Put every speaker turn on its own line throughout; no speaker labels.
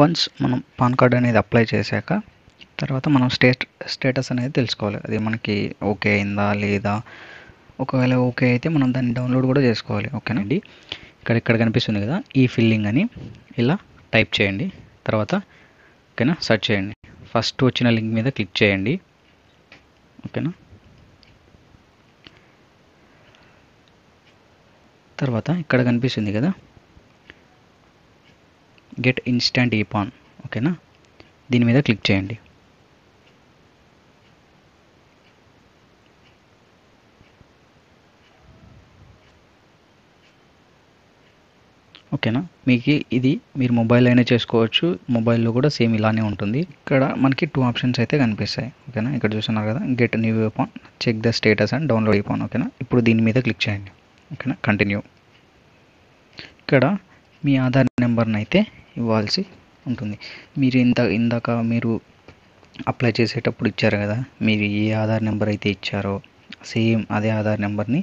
Once మనం pan card అనేది apply చేశాక తర్వాత మనం స్టేటస్ అనేది తెలుసుకోవాలి. అది మనకి ఓకే అయిందా లేదా. ఒకవేళ ఓకే అయితే మనం దాన్ని డౌన్లోడ్ కూడా చేసుకోవాలి. ఓకేనా అండి. ఇక్కడ కనిపిస్తుంది కదా ఈ ఫిల్లింగ్ అని, ఇలా టైప్ చేయండి. తర్వాత ఓకేనా సెర్చ్ చేయండి. ఫస్ట్ వచ్చిన లింక్ మీద క్లిక్ చేయండి. ఓకేనా. తర్వాత ఇక్కడ కనిపిస్తుంది కదా గెట్ ఇన్స్టంట్ ఈపాన్. ఓకేనా, దీని మీద క్లిక్ చేయండి. ఓకేనా, మీకు ఇది మీరు మొబైల్ అయినా చేసుకోవచ్చు, మొబైల్లో కూడా సేమ్ ఇలానే ఉంటుంది. ఇక్కడ మనకి 2 ఆప్షన్స్ అయితే కనిపిస్తాయి. ఓకేనా, ఇక్కడ చూస్తున్నారు కదా get new ePAN, check the status and download ePAN. ఓకేనా, ఇప్పుడు దీని మీద క్లిక్ చేయండి. ఓకేనా, కంటిన్యూ. ఇక్కడ మీ ఆధార్ నెంబర్ని అయితే ఇవ్వాల్సి ఉంటుంది. మీరు ఇందాక మీరు అప్లై చేసేటప్పుడు ఇచ్చారు కదా, మీరు ఏ ఆధార్ నెంబర్ అయితే ఇచ్చారో సేమ్ అదే ఆధార్ నెంబర్ని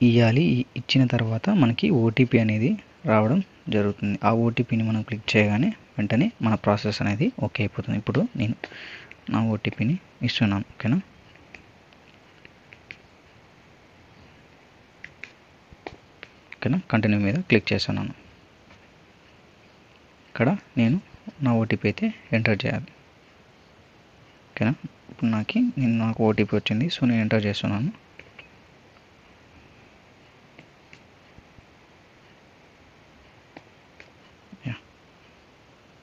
ఇవ్వాలి. ఇచ్చిన తర్వాత మనకి ఓటీపీ అనేది రావడం జరుగుతుంది. ఆ ఓటీపీని మనం క్లిక్ చేయగానే వెంటనే మన ప్రాసెస్ అనేది ఓకే అయిపోతుంది. ఇప్పుడు నేను నా ఓటీపీని ఇస్తున్నాను. ఓకేనా, ఓకేనా, కంటిన్యూ మీద క్లిక్ చేస్తున్నాను. ఇక్కడ నేను నా ఓటీపీ అయితే ఎంటర్ చేయాలి. ఓకేనా, ఇప్పుడు నాకు ఓటీపీ వచ్చింది. సో నేను ఎంటర్ చేస్తున్నాను.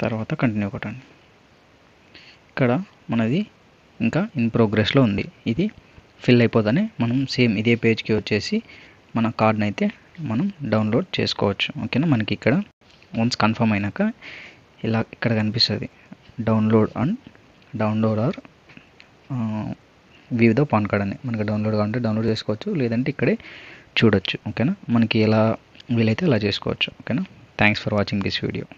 తర్వాత కంటిన్యూ కొట్టండి. ఇక్కడ మనది ఇంకా ఇన్ ప్రోగ్రెస్లో ఉంది. ఇది ఫిల్ అయిపోతానే మనం సేమ్ ఇదే పేజ్కి వచ్చేసి మన కార్డ్ని అయితే మనం డౌన్లోడ్ చేసుకోవచ్చు. ఓకేనా, మనకి ఇక్కడ వన్స్ కన్ఫర్మ్ అయినాక ఇలా ఇక్కడ కనిపిస్తుంది download or view the PAN card అని. మనకి డౌన్లోడ్ కావాలంటే డౌన్లోడ్ చేసుకోవచ్చు, లేదంటే ఇక్కడే చూడొచ్చు. ఓకేనా, మనకి ఎలా వీలైతే అలా చేసుకోవచ్చు. ఓకేనా, thanks for watching this video.